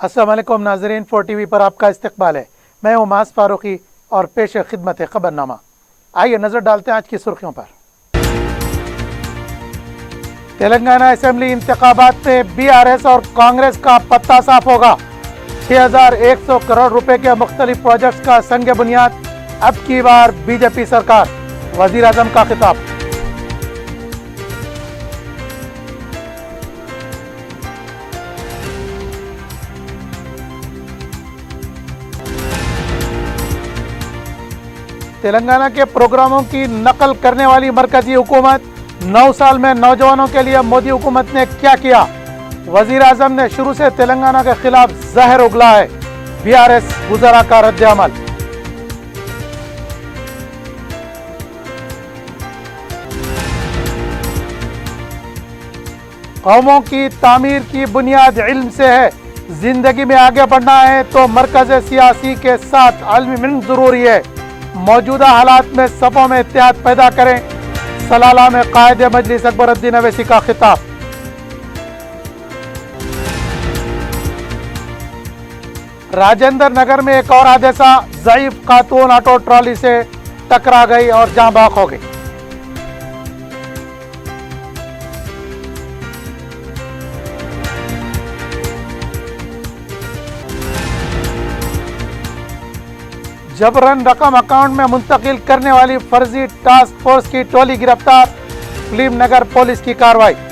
अस्सलाम वालेकुम नाज़रीन, 4TV पर आपका इस्तकबाल है। मैं हूं मास फारूकी और पेश खिदमत है खबरनामा। आइए नज़र डालते हैं आज की सुर्खियों पर। तेलंगाना असेंबली इंतखाबात में BRS और कांग्रेस का पत्ता साफ होगा। 6100 करोड़ रुपए के मुख्तलिफ प्रोजेक्ट्स का संग बुनियाद, अब की बार बीजेपी सरकार, वजीर आजम का खिताब। तेलंगाना के प्रोग्रामों की नकल करने वाली मरकजी हुकूमत, 9 साल में नौजवानों के लिए मोदी हुकूमत ने क्या किया? वजीर आजम ने शुरू से तेलंगाना के खिलाफ जहर उगला है। BRS गुजरा का रद्द अमल। कौमों की तामीर की बुनियाद इल्म से है। जिंदगी में आगे बढ़ना है तो मरकज सियासी के साथ आलमी मिल जरूरी है। मौजूदा हालात में सफों में इत्तेहाद पैदा करें। सलाला में कायद मजलिस अकबरुद्दीन अवैसी का खिताब। राजेंद्र नगर में एक और हादसा, ज़ईफ खातून ऑटो ट्रॉली से टकरा गई और जान बाक हो गई। जबरन रकम अकाउंट में मुंतकिल करने वाली फर्जी टास्क फोर्स की टोली गिरफ्तार, फिल्म नगर पुलिस की कार्रवाई।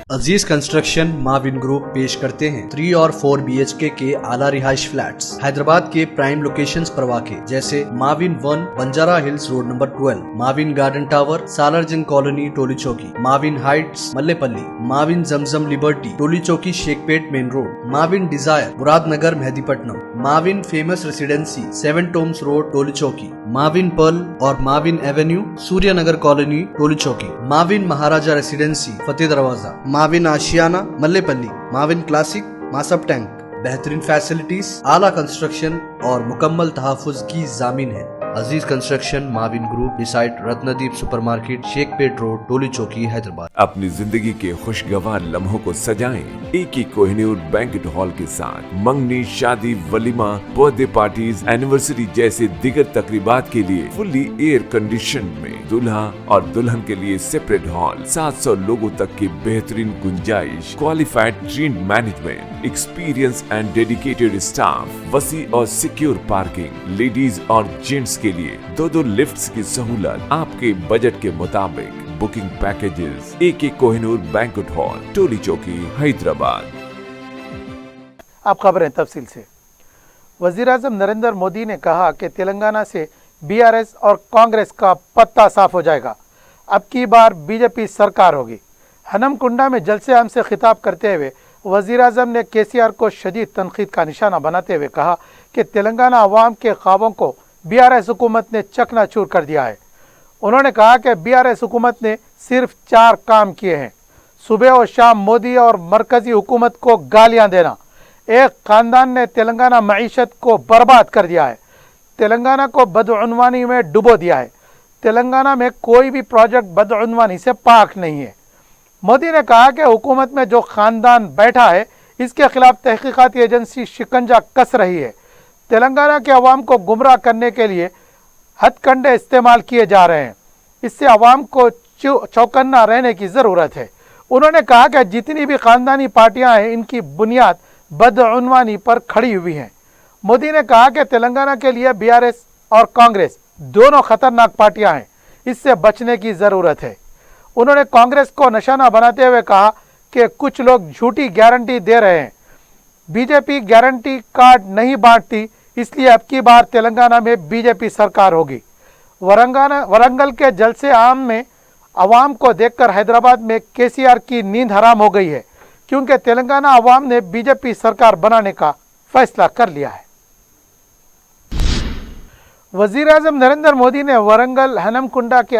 अजीज कंस्ट्रक्शन माविन ग्रुप पेश करते हैं 3 और 4 BHK के आला रिहाइश फ्लैट्स हैदराबाद के प्राइम लोकेशंस पर वाक़े, जैसे Mavin 1 Banjara hills road number 12, Mavin garden tower Salarjung colony Toli Chowki, Mavin heights Mallepally, Mavin Zamzam liberty Toli Chowki Shaikpet main road, Mavin desire Murad Nagar Mehdipatnam, Mavin famous residency 7 tombs road Toli Chowki, Mavin pearl और माविन एवेन्यू सूर्य नगर colony Toli Chowki, Mavin Maharaja residency Fateh Darwaza, Mavin Ashiana Mallepally, Mavin classic Masab tank. बेहतरीन facilities, आला construction और मुकम्मल तहफ़्फ़ुज़ की ज़ामिन है। Aziz construction Mavin group beside Ratnadeep supermarket Shaikpet road Toli Chowki Hyderabad. अपनी जिंदगी के खुशगवार लम्हों को सजाएं एक ही कोहिनूर बैंक्वेट हॉल के साथ। मंगनी, शादी, वलीमा, बर्थडे पार्टीज, एनिवर्सरी जैसे दिगर तकरीबात के लिए फुल्ली एयर कंडीशन में दूल्हा और दुल्हन के लिए सेपरेट हॉल, 700 लोगों तक की बेहतरीन गुंजाइश, qualified train management, experience and dedicated staff, वसी और सिक्योर पार्किंग, लेडीज और जेंट्स के लिए 2 लिफ्ट्स की सहूलत, आपके बजट के मुताबिक बुकिंग पैकेजेस। एक कोहिनूर बैंक्वेट हॉल टोली चौकी हैदराबाद। अब खबरें तफसील से। वजीर आजम नरेंद्र मोदी ने कहा कि तेलंगाना से BRS और कांग्रेस का पत्ता साफ हो जाएगा। अब की बार बीजेपी सरकार होगी। हनमकुंडा में जलसे आम से खिताब करते हुए वजीर आजम ने KCR को शदीद तनकीद का निशाना बनाते हुए कहा कि तेलंगाना अवाम के ख्वाबों को BRS हुकूमत ने चकनाचूर कर दिया है। उन्होंने कहा कि BRS हुकूमत ने सिर्फ 4 काम किए हैं: सुबह और शाम मोदी और मरकजी हुकूमत को गालियां देना। एक खानदान ने तेलंगाना मईशत को बर्बाद कर दिया है, तेलंगाना को बदउनवानी में डुबो दिया है। तेलंगाना में कोई भी प्रोजेक्ट बदउनवानी से पाक नहीं है। मोदी ने कहा कि हुकूमत में जो खानदान बैठा है, इसके खिलाफ तहकीकाती एजेंसी शिकंजा कस रही है। तेलंगाना के अवाम को गुमराह करने के लिए हथकंडे इस्तेमाल किए जा रहे हैं। इससे अवाम को चौकन्ना रहने की ज़रूरत है। उन्होंने कहा कि जितनी भी ख़ानदानी पार्टियां हैं, इनकी बुनियाद बदउनवानी पर खड़ी हुई हैं। मोदी ने कहा कि तेलंगाना के लिए BRS और कांग्रेस दोनों खतरनाक पार्टियां हैं, इससे बचने की ज़रूरत है। उन्होंने कांग्रेस को निशाना बनाते हुए कहा कि कुछ लोग झूठी गारंटी दे रहे हैं। बीजेपी गारंटी कार्ड नहीं बांटती, इसलिए अब की बार तेलंगाना में बीजेपी सरकार होगी। वरंगल के जलसे आम में अवाम को देखकर हैदराबाद में KCR की नींद हराम हो गई है, क्योंकि तेलंगाना अवाम ने बीजेपी सरकार बनाने का फैसला कर लिया है। वजीर आजम नरेंद्र मोदी ने वरंगल हनमकुंडा के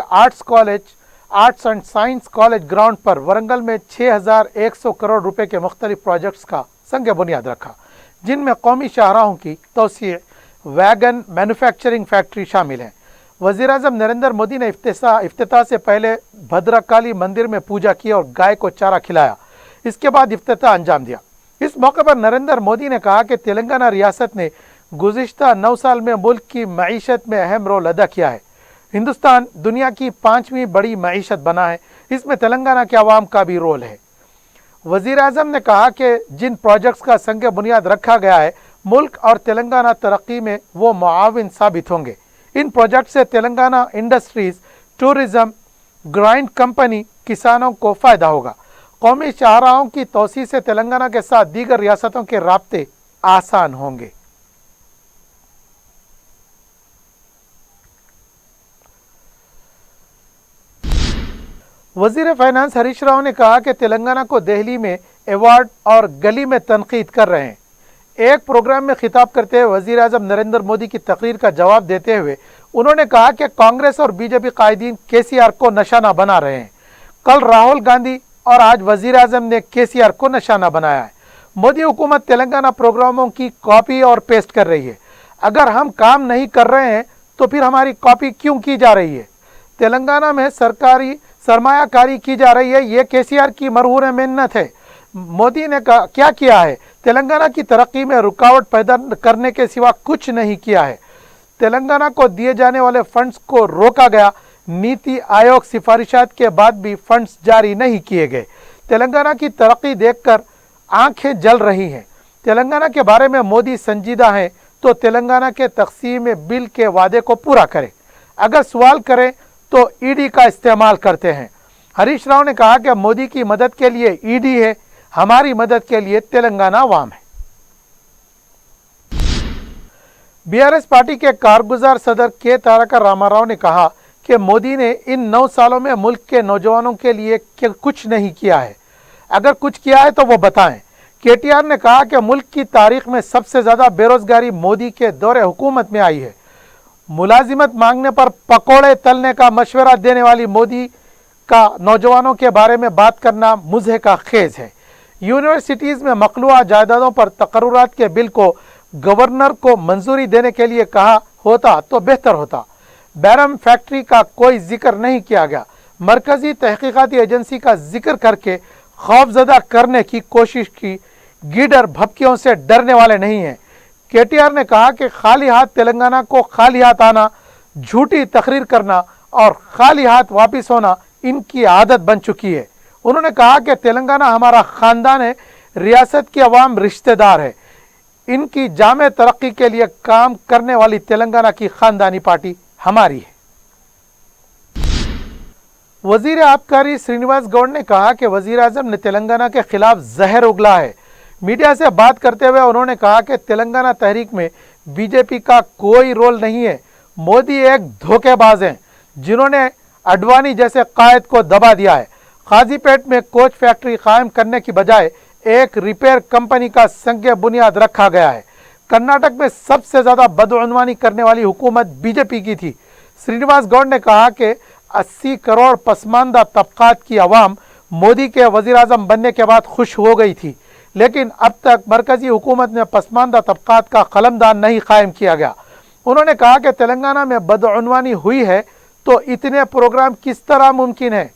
arts and science college ground पर वरंगल में 6100 करोड़ रुपए के मुख्तलिफ प्रोजेक्ट्स का संग बुनियाद रखा, जिनमें कौमी शाहराहों की तौसीए, वैगन मैन्युफैक्चरिंग फैक्ट्री शामिल हैं। वजीर आजम नरेंद्र मोदी ने इफ्तिताह से पहले भद्रकाली मंदिर में पूजा की और गाय को चारा खिलाया। इसके बाद इफ्तिताह अंजाम दिया। इस मौके पर नरेंद्र मोदी ने कहा कि तेलंगाना रियासत ने गुज़िश्ता 9 साल में मुल्क की मईशत में अहम रोल अदा किया है। हिंदुस्तान दुनिया की 5वीं बड़ी मईशत बना है, इसमें तेलंगाना के अवाम का भी रोल है। वजीर आजम ने कहा कि जिन प्रोजेक्ट्स का संग बुनियाद रखा गया है, मुल्क और तेलंगाना तरक्की में वो मुआविन साबित होंगे। इन प्रोजेक्ट से Telangana industries, tourism, grind company, किसानों को फ़ायदा होगा। कौमी शाहराहों की तोसी से तेलंगाना के साथ दीगर रियासतों के राब्ते आसान होंगे। वजीर फाइनेंस हरीश राव ने कहा कि तेलंगाना को दिल्ली में अवार्ड और गली में तनकीद कर रहे हैं। एक प्रोग्राम में खिताब करते हुए वजीर आजम नरेंद्र मोदी की तकरीर का जवाब देते हुए उन्होंने कहा कि कांग्रेस और बीजेपी कायदीन केसीआर को निशाना बना रहे हैं। कल राहुल गांधी और आज वजीर आजम ने केसीआर को निशाना बनाया है। मोदी हुकूमत तेलंगाना प्रोग्रामों की कॉपी और पेस्ट कर रही है। अगर हम काम नहीं कर रहे हैं तो फिर हमारी कॉपी क्यों की जा रही है? तेलंगाना में सरकारी सरमायाकारी की जा रही है, ये केसीआर की मरहूर मेहनत है। मोदी ने क्या किया है? तेलंगाना की तरक्की में रुकावट पैदा करने के सिवा कुछ नहीं किया है। तेलंगाना को दिए जाने वाले फंड्स को रोका गया। नीति आयोग सिफारिशात के बाद भी फंड्स जारी नहीं किए गए। तेलंगाना की तरक्की देखकर आंखें जल रही हैं। तेलंगाना के बारे में मोदी संजीदा हैं तो तेलंगाना के तकसीम बिल के वादे को पूरा करें। अगर सवाल करें तो ईडी का इस्तेमाल करते हैं। हरीश राव ने कहा कि मोदी की मदद के लिए ईडी है, हमारी मदद के लिए तेलंगाना अवाम है। बीआरएस पार्टी के कारगुजार सदर के तारका रामाराव ने कहा कि मोदी ने इन 9 सालों में मुल्क के नौजवानों के लिए कुछ नहीं किया है। अगर कुछ किया है तो वो बताएं। केटीआर ने कहा कि मुल्क की तारीख में सबसे ज़्यादा बेरोजगारी मोदी के दौरे हुकूमत में आई है। मुलाजिमत मांगने पर पकोड़े तलने का मशवरा देने वाली मोदी का नौजवानों के बारे में बात करना मुझे का खेज है। यूनिवर्सिटीज़ में मखलूआ जायदादों पर तकर्रुरात के बिल को गवर्नर को मंजूरी देने के लिए कहा होता तो बेहतर होता। बैरम फैक्ट्री का कोई जिक्र नहीं किया गया। मरकजी तहकीकाती एजेंसी का जिक्र करके खौफजदा करने की कोशिश की। गीडर भपकियों से डरने वाले नहीं हैं। केटीआर ने कहा कि खाली हाथ तेलंगाना को खाली हाथ आना, झूठी तकरीर करना और खाली हाथ वापस होना इनकी आदत बन चुकी है। उन्होंने कहा कि तेलंगाना हमारा ख़ानदान है, रियासत के अवाम रिश्तेदार है। इनकी जामे तरक्की के लिए काम करने वाली तेलंगाना की ख़ानदानी पार्टी हमारी है। वजीर आबकारी श्रीनिवास गौड़ ने कहा कि वजीर आजम ने तेलंगाना के खिलाफ जहर उगला है। मीडिया से बात करते हुए उन्होंने कहा कि तेलंगाना तहरीक में बीजेपी का कोई रोल नहीं है। मोदी एक धोखेबाज हैं जिन्होंने अडवाणी जैसे कायद को दबा दिया है। काजीपेट में कोच फैक्ट्री कायम करने की बजाय एक रिपेयर कंपनी का संग बुनियाद रखा गया है। कर्नाटक में सबसे ज़्यादा बदउनवानी करने वाली हुकूमत बीजेपी की थी। श्रीनिवास गौड़ ने कहा कि 80 करोड़ पसमानदा तबकात की आवाम मोदी के वजीर आजम बनने के बाद खुश हो गई थी, लेकिन अब तक मरकजी हुकूमत में पसमानदा तबकात का कलमदान नहीं कायम किया गया। उन्होंने कहा कि तेलंगाना में बदउनवानी हुई है तो इतने प्रोग्राम किस तरह मुमकिन है।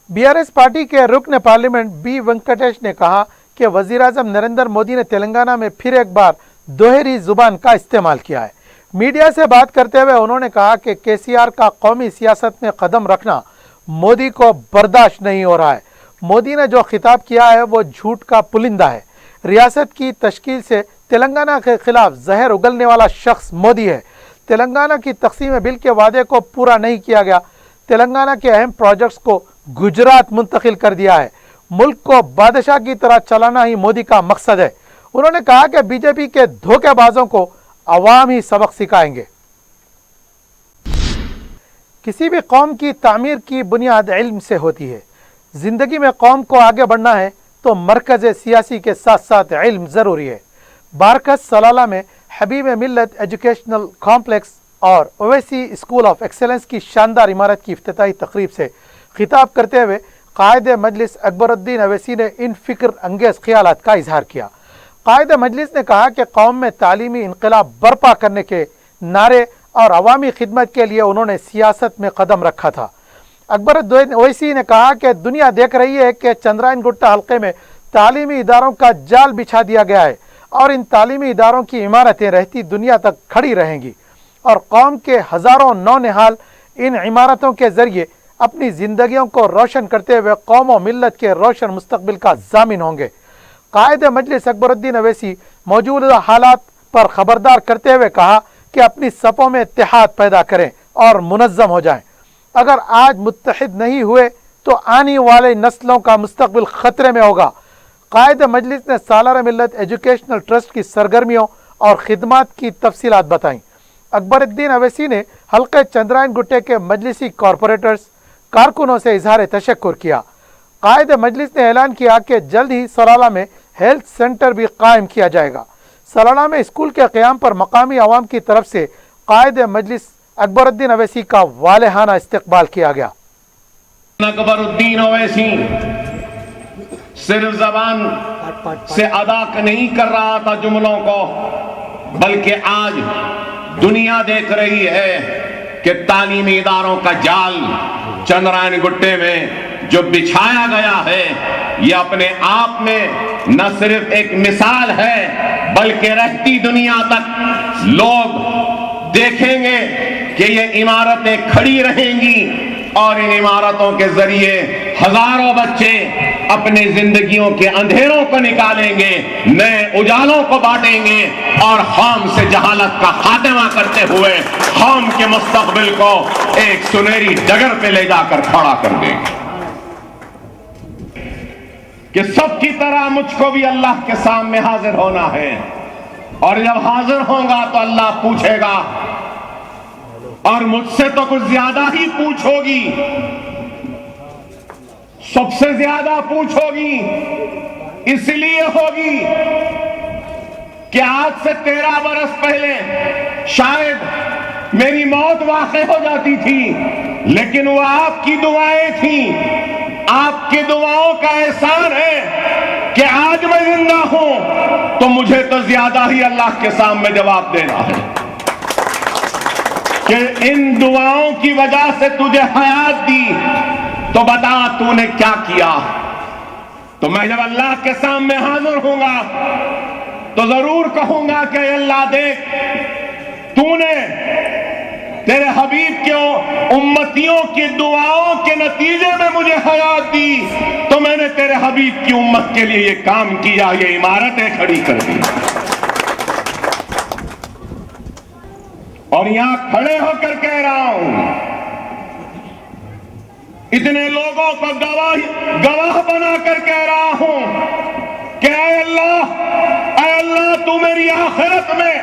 बीआरएस पार्टी के रुकन पार्लियामेंट बी वेंकटेश ने कहा कि वजीर आजम नरेंद्र मोदी ने तेलंगाना में फिर एक बार दोहरी जुबान का इस्तेमाल किया है। मीडिया से बात करते हुए उन्होंने कहा कि केसीआर का कौमी सियासत में कदम रखना मोदी को बर्दाश्त नहीं हो रहा है। मोदी ने जो खिताब किया है वो झूठ का पुलिंदा है। रियासत की तश्कील से तेलंगाना के खिलाफ जहर उगलने वाला शख्स मोदी है। तेलंगाना की तकसीम बिल के वादे को पूरा नहीं किया गया। तेलंगाना के अहम प्रोजेक्ट्स को गुजरात मुंतकिल कर दिया है। मुल्क को बादशाह की तरह चलाना ही मोदी का मकसद है। उन्होंने कहा कि बीजेपी के धोखेबाजों को अवाम ही सबक सिखाएंगे। किसी भी कौम की तामीर की बुनियाद इल्म से होती है। जिंदगी में कौम को आगे बढ़ना है तो मरकज सियासी के साथ साथ इल्म ज़रूरी है। बारकस सलाला में हबीब मिल्लत एजुकेशनल कॉम्प्लेक्स और ओवैसी स्कूल ऑफ एक्सेलेंस की शानदार इमारत की इफ्तिताही तकरीब से खिताब करते हुए कायद मजलिस अकबरुद्दीन अवैसी ने इन फिक्र अंगेज़ ख्यालात का इजहार किया। कायद मजलिस ने कहा कि कौम में तालीमी इनकलाब बर्पा करने के नारे और अवामी खिदमत के लिए उन्होंने सियासत में कदम रखा था। अकबर ओवैसी ने कहा कि दुनिया देख रही है कि चंद्रायन गुट्टा हल्के में तालीमी इदारों का जाल बिछा दिया गया है और इन तालीमी इदारों की इमारतें रहती दुनिया तक खड़ी रहेंगी और कौम के हज़ारों नौनिहाल इन इमारतों के ज़रिए अपनी ज़िंदगियों को रोशन करते हुए कौम व मिल्लत के रोशन मुस्तकबिल का ज़ामिन होंगे। कायद मजलिस अकबरुद्दीन अवैसी मौजूदा हालात पर ख़बरदार करते हुए कहा कि अपनी सफ़ों में इत्तेहाद पैदा करें और मुनज़्ज़म हो जाएं। अगर आज मुत्तहिद नहीं हुए तो आने वाले नस्लों का मुस्तकबिल ख़तरे में होगा। कायद मजलिस ने सालार मिल्लत एजुकेशनल ट्रस्ट की सरगर्मियों और खिदमात की तफसीलात बताईं। अकबरुद्दीन अवैसी ने हल्के चंद्रायन गुट्टे के मजलिसी कॉरपोरेटर्स कारकुनों से इजहार तशक्कुर किया। कायद मजलिस ने ऐलान किया कि जल्द ही सलाला में हेल्थ सेंटर भी कायम किया जाएगा। सलाला में स्कूल के क़याम पर मकामी आवाम की तरफ से कायद मजलिस अकबरुद्दीन अवैसी का वालेहाना इस्तकबाल किया गया। अकबरुद्दीन अवैसी सिर्फ जबान से अदा नहीं कर रहा था जुमलों को, बल्कि आज दुनिया देख रही है कि तालीमी इदारों का जाल चंद्रायन गुट्टे में जो बिछाया गया है ये अपने आप में न सिर्फ एक मिसाल है बल्कि रहती दुनिया तक लोग देखेंगे कि ये इमारतें खड़ी रहेंगी और इन इमारतों के जरिए हजारों बच्चे अपनी जिंदगियों के अंधेरों को निकालेंगे, नए उजालों को बांटेंगे और कौम से जहालत का खात्मा करते हुए कौम के मुस्तकबिल को एक सुनहरी डगर पे ले जाकर खड़ा कर देंगे। कि सबकी तरह मुझको भी अल्लाह के सामने हाजिर होना है और जब हाजिर होगा तो अल्लाह पूछेगा और मुझसे तो कुछ ज्यादा ही पूछ होगी, सबसे ज्यादा पूछ होगी। इसलिए होगी कि आज से 13 बरस पहले शायद मेरी मौत वाक़ई हो जाती थी, लेकिन वो आपकी दुआएं थी। आपकी दुआओं का एहसान है कि आज मैं जिंदा हूं, तो मुझे तो ज्यादा ही अल्लाह के सामने जवाब देना है कि इन दुआओं की वजह से तुझे हयात दी, तो बता तूने क्या किया। तो मैं जब अल्लाह के सामने हाजिर होऊंगा तो जरूर कहूंगा कि अल्लाह देख, तूने तेरे हबीब के उम्मतियों की दुआओं के नतीजे में मुझे हयात दी, तो मैंने तेरे हबीब की उम्मत के लिए ये काम किया, ये इमारतें खड़ी कर दी। और यहां खड़े होकर कह रहा हूं, इतने लोगों को गवाह बनाकर कह रहा हूं कि ऐ अल्लाह तू मेरी आखिरत में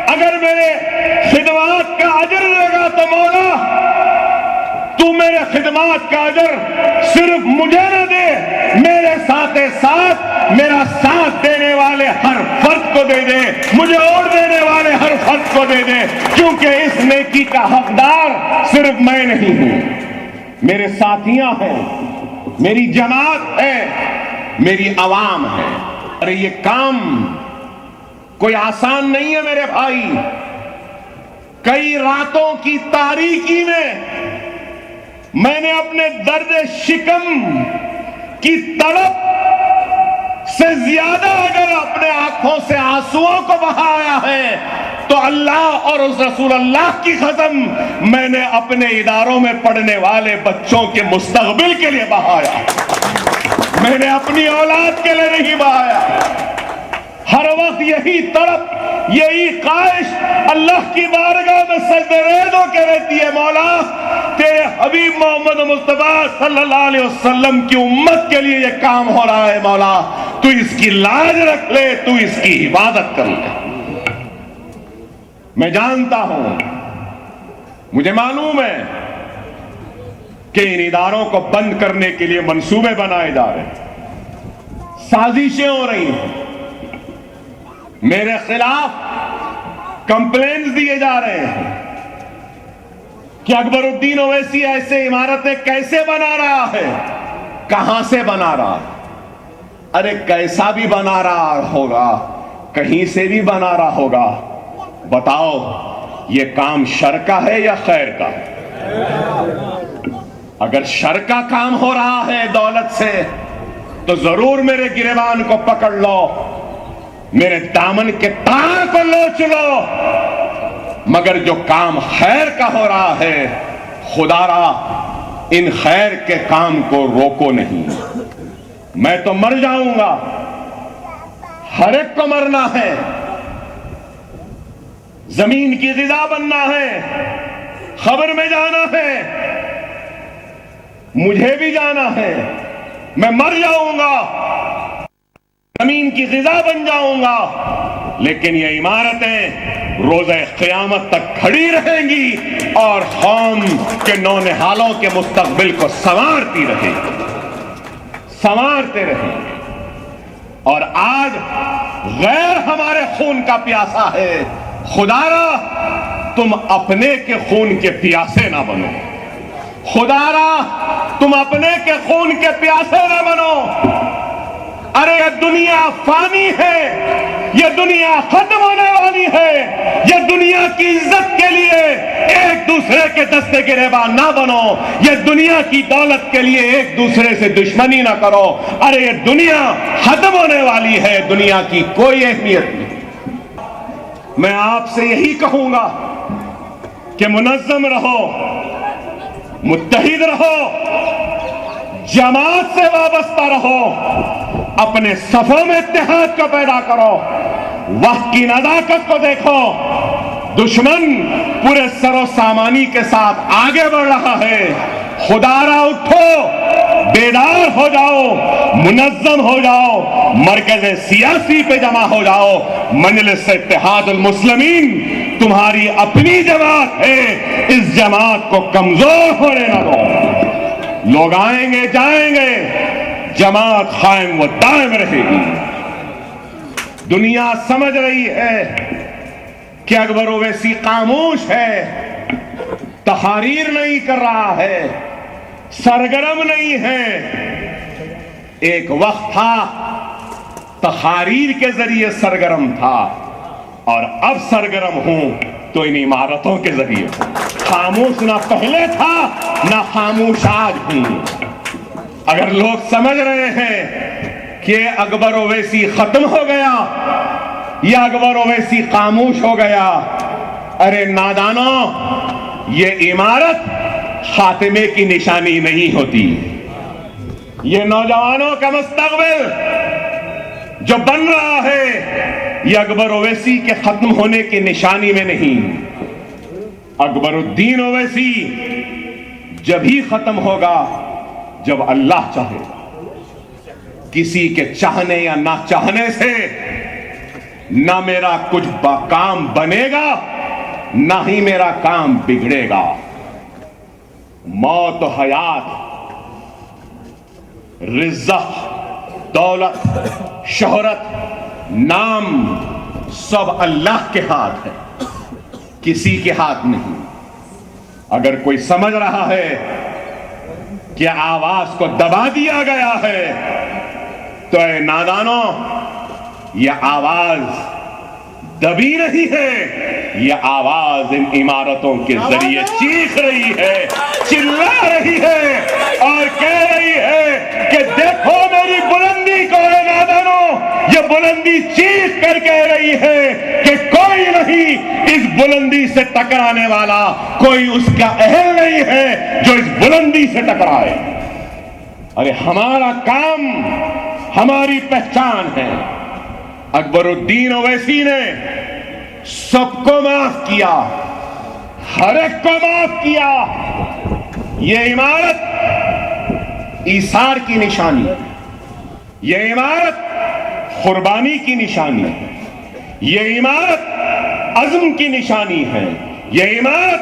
अगर मेरे खिदमत का अजर देगा तो मौला तू मेरे खिदमत का अजर सिर्फ मुझे न दे, मेरे साथ साथ मेरा साथ देने वाले हर फर्द को दे दे, मुझे और देने वाले हर फर्द को दे दे, क्योंकि इस नेकी का हकदार सिर्फ मैं नहीं हूं, मेरे साथियां हैं, मेरी जमात है, मेरी आवाम है। अरे ये काम कोई आसान नहीं है मेरे भाई। कई रातों की तारीकी में मैंने अपने दर्द शिकम की तड़प से ज्यादा अगर अपने आंखों से आंसुओं को बहाया है तो अल्लाह और उस रसूल अल्लाह की कसम मैंने अपने इदारों में पढ़ने वाले बच्चों के मुस्तकबिल के लिए बहाया, मैंने अपनी औलाद के लिए नहीं बहाया। हर वक्त यही तड़प, यही ख्वाहिश अल्लाह की बारगाह में सजदेरेज़ होकर रहती है, मौला तेरे हबीब मोहम्मद मुस्तफा सल्लल्लाहु अलैहि वसल्लम की उम्मत के लिए ये काम हो रहा है, मौला तू इसकी लाज रख ले, तू इसकी इबादत कर ले। मैं जानता हूं, मुझे मालूम है कि इन इदारों को बंद करने के लिए मंसूबे बनाए जा रहे हैं, साजिशें हो रही हैं, मेरे खिलाफ कंप्लेंट्स दिए जा रहे हैं कि अकबरुद्दीन ओवैसी ऐसे इमारतें कैसे बना रहा है, कहां से बना रहा है। अरे कैसा भी बना रहा होगा, कहीं से भी बना रहा होगा, बताओ یہ کام شر کا ہے یا خیر کا؟ اگر شر کا کام ہو رہا ہے دولت سے تو ضرور میرے گریبان کو پکڑ لو، میرے دامن کے تار کو لوچ لو، مگر جو کام خیر کا ہو رہا ہے خدا را ان خیر کے کام کو روکو نہیں۔ میں تو مر جاؤں گا، ہر ایک کو مرنا ہے، زمین کی غذا بننا ہے، خبر میں جانا ہے، مجھے بھی جانا ہے، میں مر جاؤں گا، زمین کی غذا بن جاؤں گا، لیکن یہ عمارتیں روز قیامت تک کھڑی رہیں گی اور قوم کے نونہالوں کے مستقبل کو سنوارتی رہیں گی، سنوارتے رہیں گے۔ اور آج غیر ہمارے خون کا پیاسا ہے، خدا را تم اپنے کے خون کے پیاسے نہ بنو، خدا را تم اپنے کے خون کے پیاسے نہ بنو۔ ارے یہ دنیا فانی ہے، یہ دنیا ختم ہونے والی ہے، یہ دنیا کی عزت کے لیے ایک دوسرے کے دستے گریبان نہ بنو، یہ دنیا کی دولت کے لیے ایک دوسرے سے دشمنی نہ کرو۔ ارے یہ دنیا ختم ہونے والی ہے، دنیا کی کوئی اہمیت نہیں۔ میں آپ سے یہی کہوں گا کہ منظم رہو، متحد رہو، جماعت سے وابستہ رہو، اپنے صفوں میں اتحاد کو پیدا کرو، وقت کی نزاکت کو دیکھو۔ دشمن پورے سر و سامانی کے ساتھ آگے بڑھ رہا ہے، خدا را اٹھو، بیدار ہو جاؤ، منظم ہو جاؤ، مرکز سیاسی پہ جمع ہو جاؤ۔ مجلس اتحاد المسلمین تمہاری اپنی جماعت ہے، اس جماعت کو کمزور ہونے نہ دو۔ لوگ آئیں گے جائیں گے، جماعت قائم و دائم رہے گی۔ دنیا سمجھ رہی ہے کہ اکبر اویسی خاموش ہے، تحریر نہیں کر رہا ہے، سرگرم نہیں ہے۔ ایک وقت تھا تحریر کے ذریعے سرگرم تھا، اور اب سرگرم ہوں تو ان عمارتوں کے ذریعے ہوں۔ خاموش نہ پہلے تھا نہ خاموش آج ہوں۔ اگر لوگ سمجھ رہے ہیں کہ اکبر اویسی ختم ہو گیا یا اکبر اویسی خاموش ہو گیا، ارے نادانوں، یہ عمارت خاتمے کی نشانی نہیں ہوتی۔ یہ نوجوانوں کا مستقبل جو بن رہا ہے، یہ اکبر اویسی کے ختم ہونے کی نشانی میں نہیں۔ اکبر الدین اویسی جب ہی ختم ہوگا جب اللہ چاہے گا۔ کسی کے چاہنے یا نہ چاہنے سے نہ میرا کچھ کام بنے گا نہ ہی میرا کام بگڑے گا۔ موت و حیات، رزق، دولت، شہرت، نام، سب اللہ کے ہاتھ ہے، کسی کے ہاتھ نہیں۔ اگر کوئی سمجھ رہا ہے کہ آواز کو دبا دیا گیا ہے تو اے نادانوں، یہ آواز دبی نہیں ہے، یہ آواز ان عمارتوں کے ذریعے چیخ رہی ہے، چلا رہی ہے اور کہہ رہی ہے کہ دیکھو میری بلندی کو اے نادانوں۔ یہ بلندی چیخ کر کہہ رہی ہے کہ کوئی نہیں اس بلندی سے ٹکرانے والا، کوئی اس کا اہل نہیں ہے جو اس بلندی سے ٹکرائے۔ ارے ہمارا کام، ہماری پہچان ہے۔ اکبر الدین اویسی نے سب کو معاف کیا، ہر ایک کو معاف کیا۔ یہ عمارت ایثار کی نشانی ہے، یہ عمارت قربانی کی نشانی ہے، یہ عمارت عزم کی نشانی ہے، یہ عمارت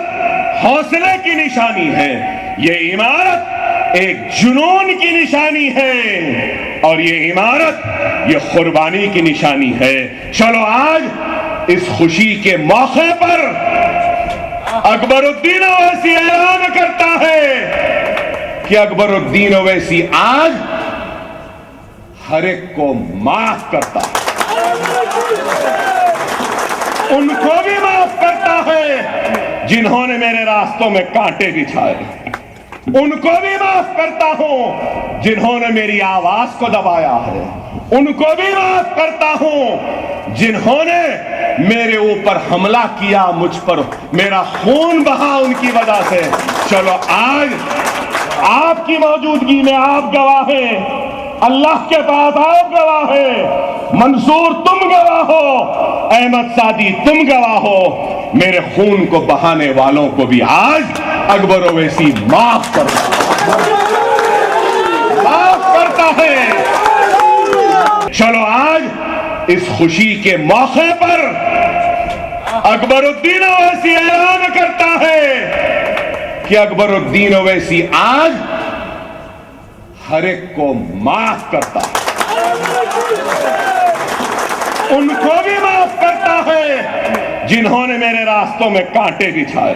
حوصلے کی نشانی ہے، یہ عمارت ایک جنون کی نشانی ہے، اور یہ عمارت یہ قربانی کی نشانی ہے۔ چلو آج اس خوشی کے موقع پر اکبر الدین اویسی اعلان کرتا ہے کہ اکبر الدین اویسی آج ہر ایک کو معاف کرتا ہے، ان کو بھی معاف کرتا ہے जिन्होंने मेरे रास्तों में कांटे बिछाए, उनको भी माफ करता हूं जिन्होंने मेरी आवाज को दबाया है, उनको भी माफ करता हूं जिन्होंने मेरे ऊपर हमला किया, मुझ पर मेरा खून बहा उनकी वजह से। चलो आज आपकी मौजूदगी में आप गवाह हैं, अल्लाह के पास आप गवाह हैं, मंसूर तुम गवाह हो, अहमद सादी तुम गवाह हो, मेरे खून को बहाने वालों को भी आज अकबर ओवैसी माफ करता है। चलो आज इस खुशी के मौके पर अकबरुद्दीन ओवैसी ऐलान करता है कि अकबरुद्दीन ओवैसी आज हर एक को माफ करता है, उनको भी माफ करता है जिन्होंने मेरे रास्तों में कांटे बिछाए,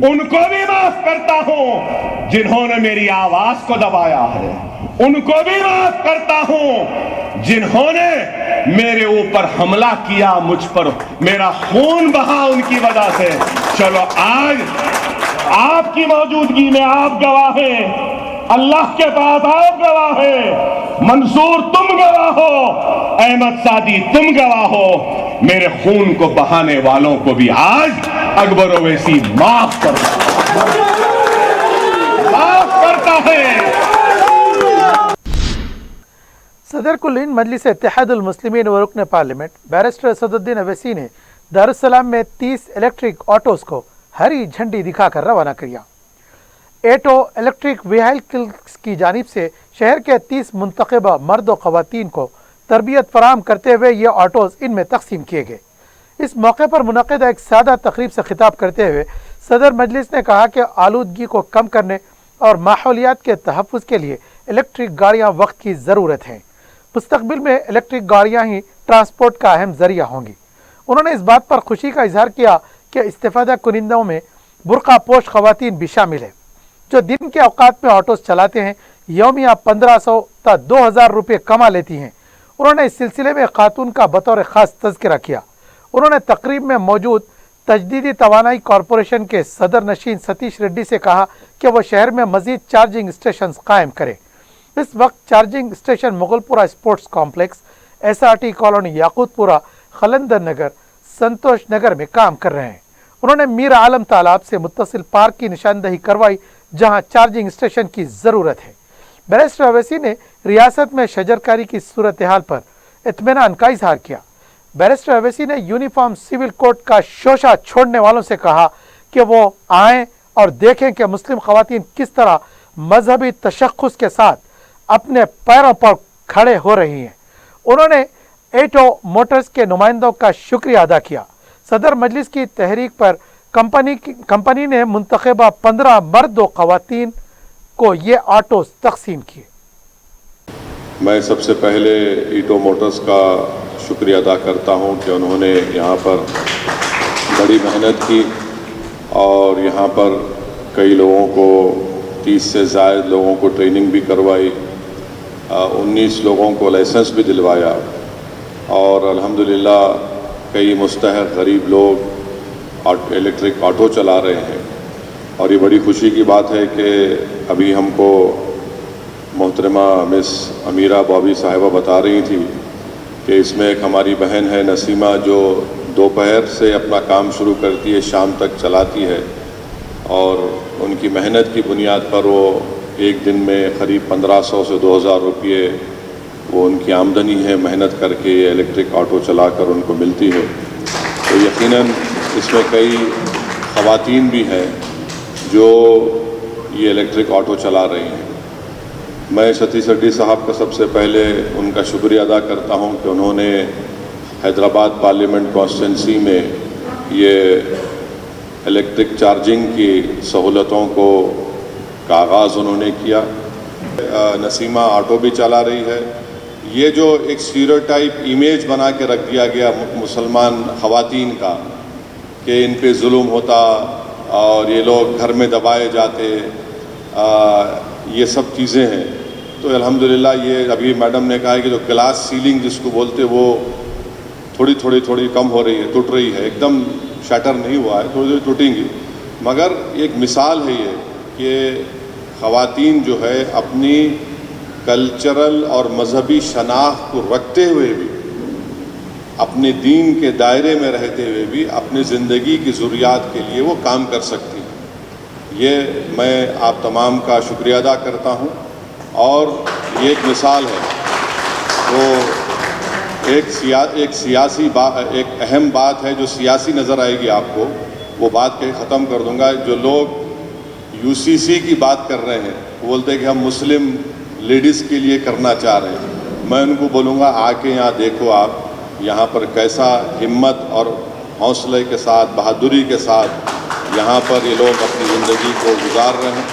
उनको भी माफ करता हूं जिन्होंने मेरी आवाज को दबाया है, उनको भी माफ करता हूं जिन्होंने मेरे ऊपर हमला किया, मुझ पर मेरा खून बहा उनकी वजह से। चलो आज आपकी मौजूदगी में आप गवाह हैं, अल्लाह के पास आप गवाह हैं, मंसूर तुम गवाह हो, अहमद सादी तुम गवाह हो, मेरे खून को बहाने वालों को भी आज अकबर ओवैसी माफ करता है। सदर कुल हिंद मजलिस इत्तेहादुल मुस्लिमीन व रुकन पार्लियामेंट बैरिस्टर असदुद्दीन ओवैसी ने दारुस्सलाम में 30 इलेक्ट्रिक ऑटोस को हरी झंडी दिखाकर रवाना किया। एटो इलेक्ट्रिक व्हीकल्स की जानिब से शहर के 30 मुंतखबा मर्द व ख़वातीन को तरबियत फराहम करते हुए ये ऑटोस इनमें तकसीम किए गए। इस मौके पर मुनक़िदा एक सादा तकरीब से खिताब करते हुए सदर मजलिस ने कहा कि आलूदगी को कम करने और माहौलियात के तहफ़्फ़ुज़ के लिए इलेक्ट्रिक गाड़ियाँ वक्त की ज़रूरत हैं। मुस्तक़बिल में इलेक्ट्रिक गाड़ियाँ ही ट्रांसपोर्ट का अहम ज़रिया होंगी। उन्होंने इस बात पर खुशी का इजहार किया कि इस्तिफ़ादा कुनिंदों में बुर्का पोश ख़वातीन भी शामिल है जो दिन के औकात में ऑटोस चलाते हैं, यौमिया 1500 तक 2000 रुपये कमा लेती हैं। उन्होंने इस सिलसिले में खातून का बतौर ख़ास तज़किरा किया। उन्होंने तकरीब में मौजूद तजदीदी तवानाई कॉरपोरेशन के सदर नशीन सतीश रेड्डी से कहा कि वह शहर में मज़ीद चार्जिंग स्टेशन कायम करें। इस वक्त charging station Mughalpura sports complex, SRT colony, Yakutpura, Khalandar Nagar, Santosh Nagar में काम कर रहे हैं। उन्होंने मीर आलम तालाब से मुत्तसिल पार्क की निशानदही करवाई जहां चार्जिंग स्टेशन की ज़रूरत है। बैरिस्टर ओवैसी ने रियासत में शजरकारी की सूरत हाल पर इत्मीनान का इजहार किया। बैरिस्टर ओवैसी ने यूनिफॉर्म सिविल कोड का शोशा छोड़ने वालों से कहा कि वो आएँ और देखें कि मुस्लिम ख़वातीन किस तरह मजहबी तशख़्ख़ुस के साथ अपने पैरों पर खड़े हो रही हैं। उन्होंने एटो मोटर्स के नुमाइंदों का शुक्रिया अदा किया। सदर मजलिस की तहरीक पर कंपनी ने मुंतखबा 15 मर्द व ख़वातीन को ये ऑटोस तकसीम किए। मैं सबसे पहले ईटो मोटर्स का शुक्रिया अदा करता हूं कि उन्होंने यहाँ पर बड़ी मेहनत की और यहाँ पर कई लोगों को 30 से ज़ायद लोगों को ट्रेनिंग भी करवाई, 19 लोगों को लाइसेंस भी दिलवाया और अल्हम्दुलिल्लाह कई मुस्तहक़ गरीब लोग इलेक्ट्रिक ऑटो चला रहे हैं। और ये बड़ी खुशी की बात है कि अभी हमको मोहतरमा मिस अमीरा बॉबी साहिबा बता रही थी कि इसमें एक हमारी बहन है नसीमा जो दोपहर से अपना काम शुरू करती है, शाम तक चलाती है और उनकी मेहनत की बुनियाद पर वो एक दिन में क़रीब 1500 से 2000 रुपये वो उनकी आमदनी है, मेहनत करके ये इलेक्ट्रिक ऑटो चलाकर उनको मिलती है। तो यकीनन इसमें कई ख़वातीन भी हैं जो ये इलेक्ट्रिक ऑटो चला रही हैं। मैं सतीश रेड्डी साहब का सबसे पहले उनका शुक्रिया अदा करता हूं कि उन्होंने हैदराबाद पार्लियामेंट कॉन्स्टिट्यूंसी में ये इलेक्ट्रिक चार्जिंग की सहूलतों को का आगाज़ उन्होंने किया। नसीमा ऑटो भी चला रही है। ये जो एक स्टीरियोटाइप इमेज बना के रख दिया गया मुसलमान ख़वातीन का कि इन पे जुल्म होता और ये लोग घर में दबाए जाते, ये सब चीज़ें हैं। तो अल्हम्दुलिल्लाह ये अभी मैडम ने कहा है कि जो ग्लास सीलिंग जिसको बोलते वो थोड़ी कम हो रही है, टूट रही है, एकदम शटर नहीं हुआ है, थोड़ी देर टूटेंगी, मगर एक मिसाल है ये कि ख़वातीन जो है अपनी कल्चरल और मजहबी शनाख्त को रखते हुए भी, अपने दीन के दायरे में रहते हुए भी अपनी ज़िंदगी की ज़रूरियात के लिए वो काम कर सकती हैं। ये मैं आप तमाम का शुक्रिया अदा करता हूँ और ये एक मिसाल है। तो एक अहम बात है जो सियासी नज़र आएगी आपको, वो बात के ख़त्म कर दूंगा। जो लोग यूसीसी की बात कर रहे हैं, वो बोलते हैं कि हम मुस्लिम लेडीज़ के लिए करना चाह रहे हैं। मैं उनको बोलूँगा आके यहाँ देखो आप, यहाँ पर कैसा हिम्मत और हौसले के साथ, बहादुरी के साथ यहाँ पर ये लोग अपनी ज़िंदगी को गुजार रहे हैं।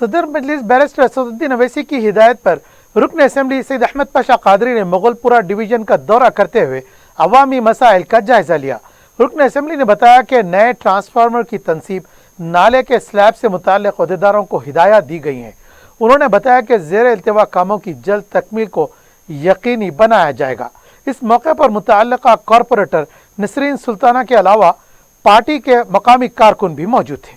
सदर मजलिस बैरिस्टर असदुद्दीन अवैसी की हिदायत पर रुकन असेंबली सईद अहमद पाशा कादरी ने मुगलपुरा डिवीजन का दौरा करते हुए अवामी मसाइल का जायजा लिया। रुकन असेंबली ने बताया कि नए ट्रांसफार्मर की तनसीब, नाले के स्लैब से मुताल्लिक़ अहदेदारों को हिदायत दी गई हैं। उन्होंने बताया कि ज़ेर इल्तिवा कामों की जल्द तकमील को यकीनी बनाया जाएगा। इस मौके पर मुतअल्लिक़ा कॉरपोरेटर नसरीन सुल्ताना के अलावा पार्टी के मकामी कारकुन भी मौजूद थे।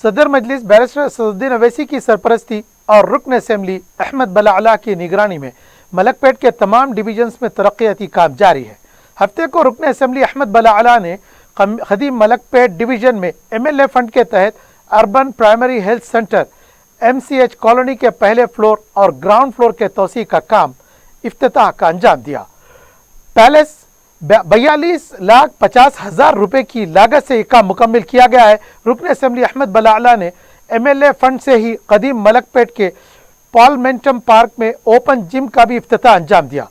सदर मजलिस बैरिस्टर असदुद्दीन अवैसी की सरपरस्ती और रुकन असेंबली अहमद बलाअला की निगरानी में मलकपेट के तमाम डिवीजन्स में तरक्याती काम जारी है। हफ्ते को रुकन असेंबली अहमद बलाअला ने खदीम मलकपेट डिवीजन में MLA फंड के तहत urban primary health centre MCH colony के पहले फ्लोर और ग्राउंड फ्लोर के तोसी का काम इफ्तिताह का अंजाम दिया। पैलेस 42,50,000 रुपए की लागत से यह काम मुकम्मल किया गया है। रुकन असेंबली अहमद बलाअला ने MLA फंड से ही कदीम मलकपेट के पार्लियामेंटम पार्क में ओपन जिम का भी इफ्तिताह अंजाम दिया।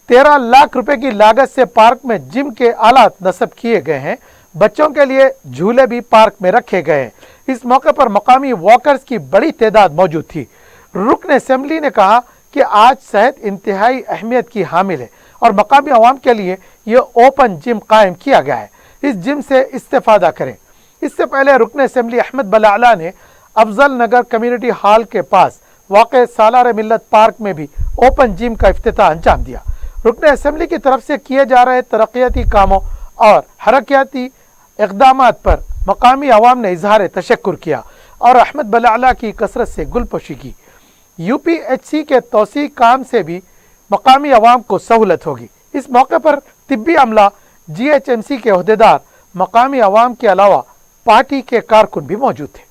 13 लाख रुपए की लागत से पार्क में जिम के आलात नस्ब किए गए हैं। बच्चों के लिए झूले भी पार्क में रखे गए हैं। इस मौके पर मकामी वॉकर्स की बड़ी तादाद मौजूद थी। रुकन असेंबली ने कहा कि आज सेहत इंतहाई अहमियत की हामिल है और मकामी अवाम के लिए ये ओपन जिम कायम किया गया है। इस जिम से इस्तेफादा करें। इससे पहले रुकन असेंबली अहमद बलाअला ने अफजल नगर कम्युनिटी हॉल के पास वाक़े सालार मिल्लत पार्क में भी ओपन जिम का इफ्तिताह अंजाम दिया। रुकन असेंबली की तरफ से किए जा रहे तरक्याती कामों और हरकियाती इक़दामात पर मकामी अवाम ने इजहार तशक्कुर किया और अहमद बलाअला की कसरत से गुलपोशी की। UPHC के तोसी काम से भी मकामी अवाम को सहूलत होगी। इस मौके पर तिब्बी अमला, GHMC के अहदेदार, मकामी अवाम के अलावा पार्टी के कारकुन भी मौजूद थे।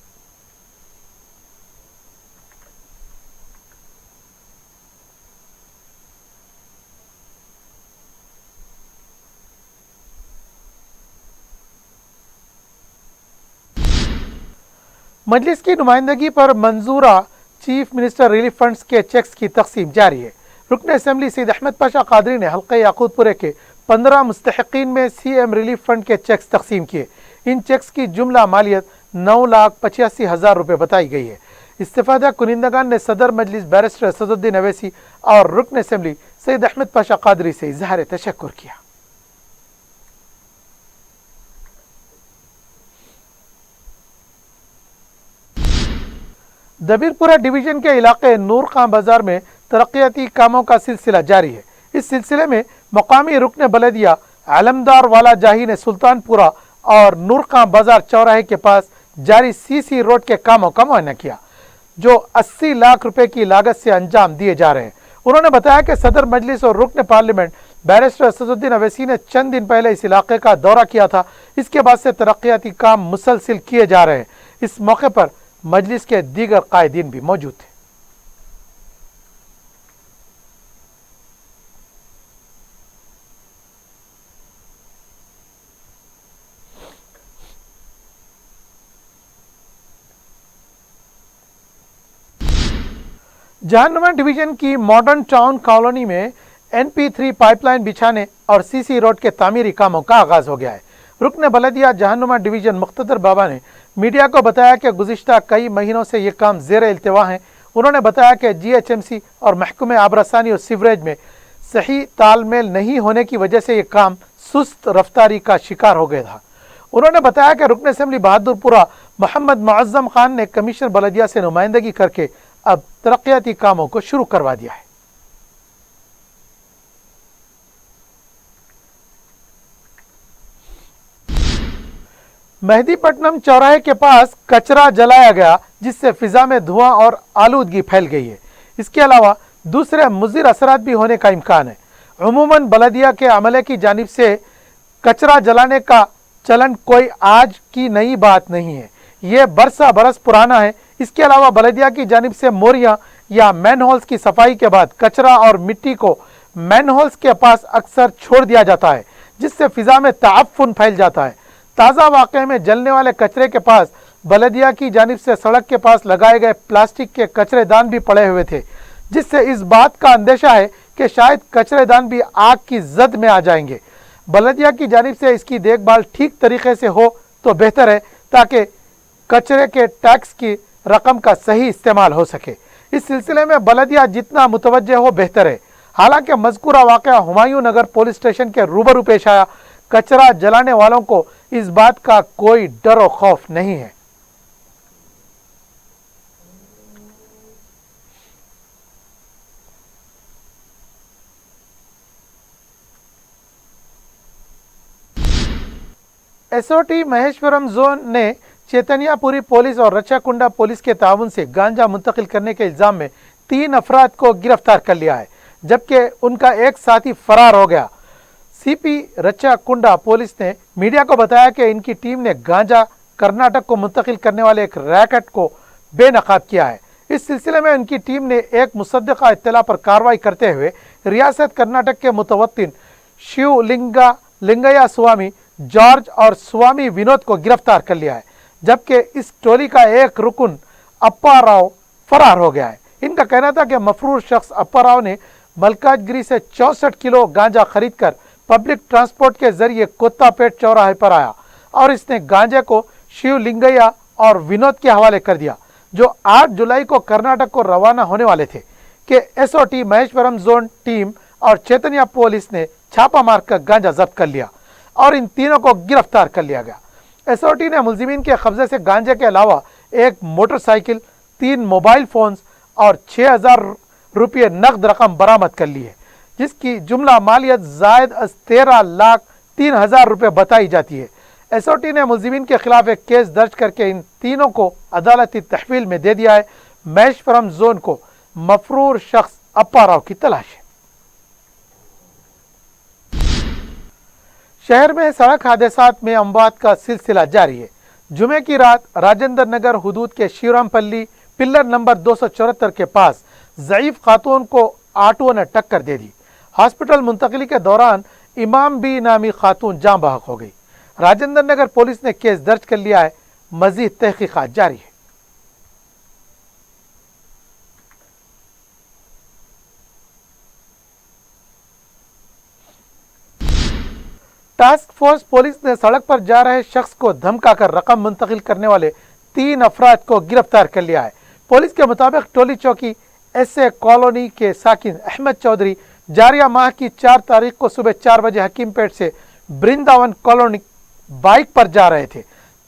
मजलिस की नुमाइंदगी पर मंजूरा चीफ मिनिस्टर रिलीफ फंड्स के चेक्स की तकसीम जारी है। रुकन असेंबली सईद अहमद पाशा कादरी ने हल्का याकूतपुरे के 15 मुस्तहिकीन में CM रिलीफ फंड के चेक्स तकसीम किए। इन चेक्स की जुमला मालियत 9,85,000 रुपये बताई गई है। इस्तेफादा कुनिंदगान ने सदर मजलिस बैरिस्टर असदुद्दीन अवैसी और रुकन असेंबली सईद अहमद पाशा कादरी से इजहार तशक्कुर किया। दबीरपुरा डिवीजन के इलाके नूर खां बाजार में तरक्याती कामों का सिलसिला जारी है। इस सिलसिले में मकामी रुकन बलदिया आलमदार वाला जाही ने सुल्तानपुरा और नूर खां बाजार चौराहे के पास जारी CC रोड के कामों का मुआयना किया, जो 80 लाख रुपए की लागत से अंजाम दिए जा रहे हैं। उन्होंने बताया कि सदर मजलिस और रुकन पार्लियामेंट बैरिस्टर असदुद्दीन अवैसी ने चंद दिन पहले इस इलाके का दौरा किया था। इसके बाद से तरक्याती काम मुसलसिल किए जा रहे हैं। इस मौके पर मजलिस के दीगर कायदीन भी मौजूद थे। जहानुमा डिवीजन की मॉडर्न टाउन कॉलोनी में NP3 पाइपलाइन बिछाने और CC रोड के तामीरी कामों का आगाज हो गया है। रुकन बलदिया जहानुमा डिवीजन मुख्तदर बाबा ने मीडिया को बताया कि गुज़िश्ता कई महीनों से ये काम ज़ेर इल्तिवा हैं। उन्होंने बताया कि GHMC और महकमे आबरसानी और सीवरेज में सही तालमेल नहीं होने की वजह से ये काम सुस्त रफ्तारी का शिकार हो गया था। उन्होंने बताया कि रुकन असेंबली बहादुरपुरा मोहम्मद मुअज़्ज़म खान ने कमिश्नर बलदिया से नुमाइंदगी करके अब तरक्याती कामों को शुरू करवा दिया है। मेहदीपट्टनम चौराहे के पास कचरा जलाया गया, जिससे फिजा में धुआं और आलूदगी फैल गई है। इसके अलावा दूसरे मुज़िर असरात भी होने का इम्कान है। उमूमन बलदिया के अमले की जानिब से कचरा जलाने का चलन कोई आज की नई बात नहीं है, ये बरसा बरस पुराना है। इसके अलावा बलदिया की जानिब से मोरियां या मैनहोल्स की सफाई के बाद कचरा और मिट्टी को मैनहोल्स के पास अक्सर छोड़ दिया जाता है, जिससे फिजा में ताफुन फैल जाता है। ताज़ा वाक़े में जलने वाले कचरे के पास बलदिया की जानिब से सड़क के पास लगाए गए प्लास्टिक के कचरेदान भी पड़े हुए थे, जिससे इस बात का अंदेशा है कि शायद कचरेदान भी आग की जद में आ जाएंगे। बलदिया की जानिब से इसकी देखभाल ठीक तरीके से हो तो बेहतर है, ताकि कचरे के टैक्स की रकम का सही इस्तेमाल हो सके। इस सिलसिले में बलदिया जितना मुतवज्जे हो बेहतर है। हालांकि मज़कूरा वाक़या हुमायूं नगर पुलिस स्टेशन के रूबरू पेश आया। कचरा जलाने वालों को इस बात का कोई डर और खौफ नहीं है। एसओटी महेश्वरम जोन ने चैतन्यापुरी पुलिस और रच्चाकुंडा पुलिस के ताउन से गांजा मुंतकिल करने के इल्जाम में 3 अफराद को गिरफ्तार कर लिया है, जबकि उनका एक साथी फरार हो गया। सीपी रच्चाकुंडा पुलिस ने मीडिया को बताया कि इनकी टीम ने गांजा कर्नाटक को मुंतकिल करने वाले एक रैकेट को बेनकाब किया है। इस सिलसिले में उनकी टीम ने एक मुसद्दका इत्तला पर कार्रवाई करते हुए रियासत कर्नाटक के मुतवत्तिन लिंगया स्वामी जॉर्ज और स्वामी विनोद को गिरफ्तार कर लिया है, जबकि इस टोली का एक रुकन अप्पा राव फरार हो गया है। इनका कहना था कि मफरूर शख्स अप्पा राव ने मलकाजगिरी से 64 किलो गांजा खरीद कर पब्लिक ट्रांसपोर्ट के जरिए कोत्तापेट चौराहे पर आया और इसने गांजे को शिवलिंगैया और विनोद के हवाले कर दिया, जो 8 जुलाई को कर्नाटक को रवाना होने वाले थे। कि एसओटी महेश्वरम जोन टीम और चैतन्या पुलिस ने छापा मारकर गांजा जब्त कर लिया और इन तीनों को गिरफ्तार कर लिया गया। एसओटी ने मुलजिमीन के कब्जे से गांजे के अलावा एक मोटरसाइकिल, 3 मोबाइल फोन्स और 6000 रुपये नकद रकम बरामद कर ली है, जिसकी जुमला मालियत जायद 13,03,000 रुपये बताई जाती है। एसओटी ने मुलजिमीन के खिलाफ एक केस दर्ज करके इन तीनों को अदालती तहवील में दे दिया है। महेश्वरम जोन को मफरूर शख्स अप्पा राव की तलाश है। शहर में सड़क हादसात में अमवात का सिलसिला जारी है। जुमे की रात राजेंद्र नगर हुदूद के शिवरामपल्ली पिल्लर नंबर 274 के पास ज़ईफ खातून को ऑटो ने टक्कर दे दी। हॉस्पिटल मुंतकिली के दौरान इमाम बी नामी खातून जाँ बहक हो गई। राजेंद्र नगर पुलिस ने केस दर्ज कर लिया है, मजीद तहकीकात जारी है। टास्क फोर्स पुलिस ने सड़क पर जा रहे शख्स को धमकाकर रकम मुंतकिल करने वाले 3 अफराद को गिरफ्तार कर लिया है। पुलिस के मुताबिक टोली चौकी एसए कॉलोनी के साकिन अहमद चौधरी जारिया माह की 4 तारीख को सुबह 4 बजे हकीमपेट से वृंदावन कॉलोनी बाइक पर जा रहे थे।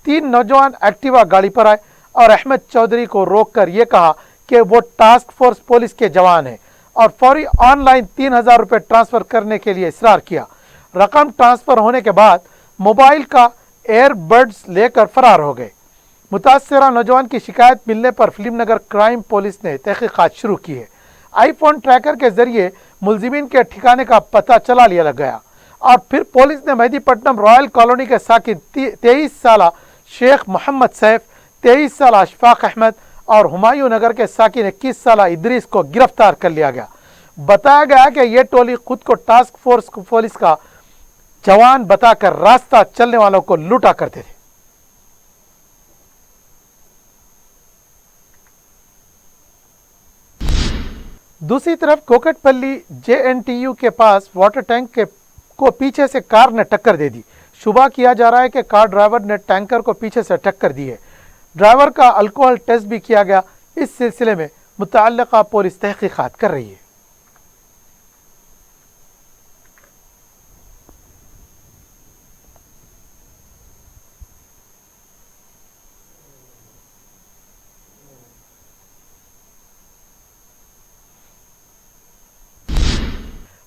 3 नौजवान एक्टिवा गाड़ी पर आए और अहमद चौधरी को रोककर ये कहा कि वो टास्क फोर्स पुलिस के जवान हैं और फौरी ऑनलाइन 3000 रुपये ट्रांसफर करने के लिए इसरार किया। रकम ट्रांसफर होने के बाद मोबाइल का एयरबड्स लेकर फरार हो गए। मुतासरा नौजवान की शिकायत मिलने पर फिल्म नगर क्राइम पुलिस ने तहकीकात शुरू की है। आईफोन ट्रैकर के जरिए मुलजिमीन के ठिकाने का पता चला लिया गया और फिर पुलिस ने मेहदीपट्टनम रॉयल कॉलोनी के साकिन 23 साल शेख मोहम्मद सैफ, 23 साल अशफाक अहमद और हुमायूं नगर के साकिन 21 साल इदरीस को गिरफ्तार कर लिया गया। बताया गया कि यह टोली खुद को टास्क फोर्स पुलिस का जवान बताकर रास्ता चलने वालों को लूटा करते थे। दूसरी तरफ कोकटपल्ली जेएनटीयू के पास वाटर टैंक को पीछे से कार ने टक्कर दे दी। शुबा किया जा रहा है कि कार ड्राइवर ने टैंकर को पीछे से टक्कर दी है। ड्राइवर का अल्कोहल टेस्ट भी किया गया। इस सिलसिले में मुतअल्लिका पुलिस तहकीकात कर रही है।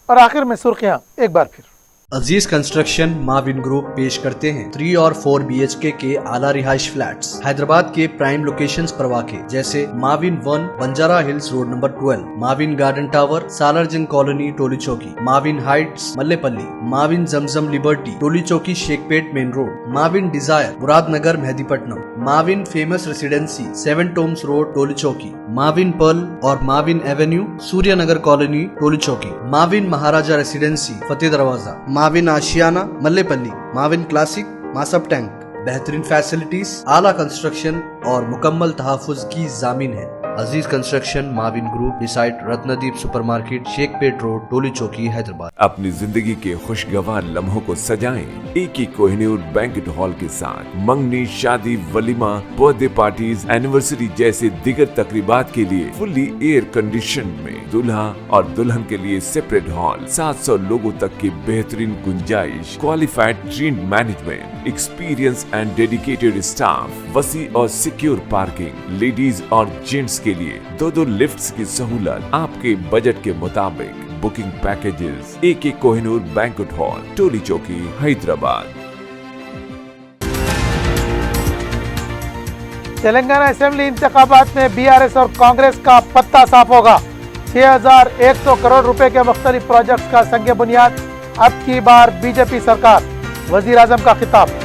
और आखिर में सुर्खियां एक बार फिर। अजीज कंस्ट्रक्शन माविन ग्रुप पेश करते हैं 3 और 4 BHK के आला रिहाइश फ्लैट्स हैदराबाद के प्राइम लोकेशंस पर वाक़े जैसे Mavin 1 Banjara hills road number 12, Mavin garden tower Salarjung colony Toli Chowki, Mavin heights Mallepally, Mavin Zamzam liberty Toli Chowki Shaikpet main road, Mavin desire Muradnagar Mehdipatnam, Mavin famous residency 7 tombs road Toli Chowki, Mavin pearl और Mavin avenue Suryanagar colony Toli Chowki, Mavin Maharaja residency Fateh Darwaza, Mavin Ashiana Mallepally, Mavin classic Masab tank. बेहतरीन facilities, आला construction और मुकम्मल तहफ़्फ़ुज़ की ज़ामिन है। Aziz construction Mavin group beside Ratnadeep supermarket Shaikpet road Toli Chowki Hyderabad. अपनी जिंदगी के खुशगवार लम्हों को सजाएं एक ही कोहिनूर बैंकेट हॉल के साथ। मंगनी, शादी, वलीमा, बर्थडे पार्टीज, एनिवर्सरी जैसे दिगर तकरीबात के लिए फुल्ली एयर कंडीशन में दूल्हा और दुल्हन के लिए सेपरेट हॉल, 700 लोगों तक की बेहतरीन गुंजाइश, qualified trained management, experience and dedicated staff, वसी और सिक्योर पार्किंग, लेडीज और जेंट्स के लिए 2 लिफ्ट्स की सहूलत आपके बजट के मुताबिक। Booking packages AK Kohinoor banquet hall Toli Chowki Hyderabad. Telangana assembly इंतखाबात में BRS और कांग्रेस का पत्ता साफ होगा। 6100 करोड़ रुपए के मुख्तलिफ प्रोजेक्ट्स का संग बुनियाद, अब की बार बीजेपी सरकार, वजीर आजम का खिताब।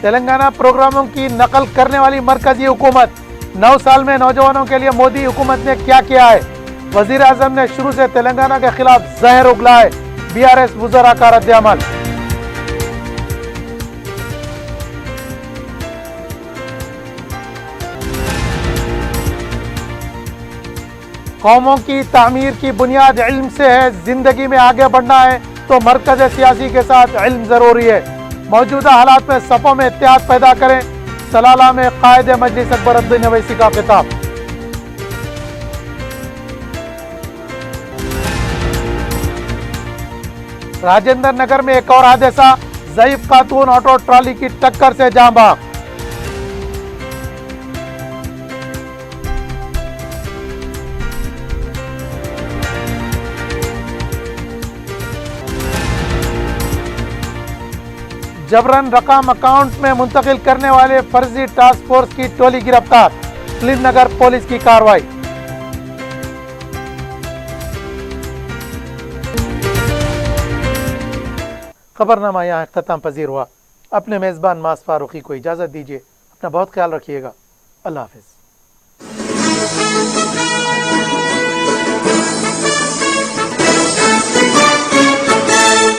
तेलंगाना प्रोग्रामों की नकल करने वाली मरकजी हुकूमत, 9 साल में नौजवानों के लिए मोदी हुकूमत ने क्या किया है? वजीर आजम ने शुरू से तेलंगाना के खिलाफ जहर उगला है। BRS वुज़रा का रद्द-ए-अमल। कौमों की तामीर की बुनियाद इल्म से है। जिंदगी में आगे बढ़ना है तो मरकज सियासी के साथ इल्म जरूरी है। मौजूदा हालात में सफ़ों में इत्तेहाद पैदा करें। सलाला में कायद मजलिस अकबरुद्दीन अवैसी का खिताब। राजेंद्र नगर में एक और हादसा, ज़ईफ खातून ऑटो ट्रॉली की टक्कर से जाँ बहक। जबरन रकम अकाउंट में मुंतकिल करने वाले फर्जी टास्क फोर्स की टोली गिरफ्तार, फिल्म नगर पुलिस की कार्रवाई। खबरनामा यहाँ इख्तिताम पजीर हुआ। अपने मेज़बान मास फारूकी को इजाज़त दीजिए। अपना बहुत ख्याल रखिएगा। अल्लाह हाफ़िज़।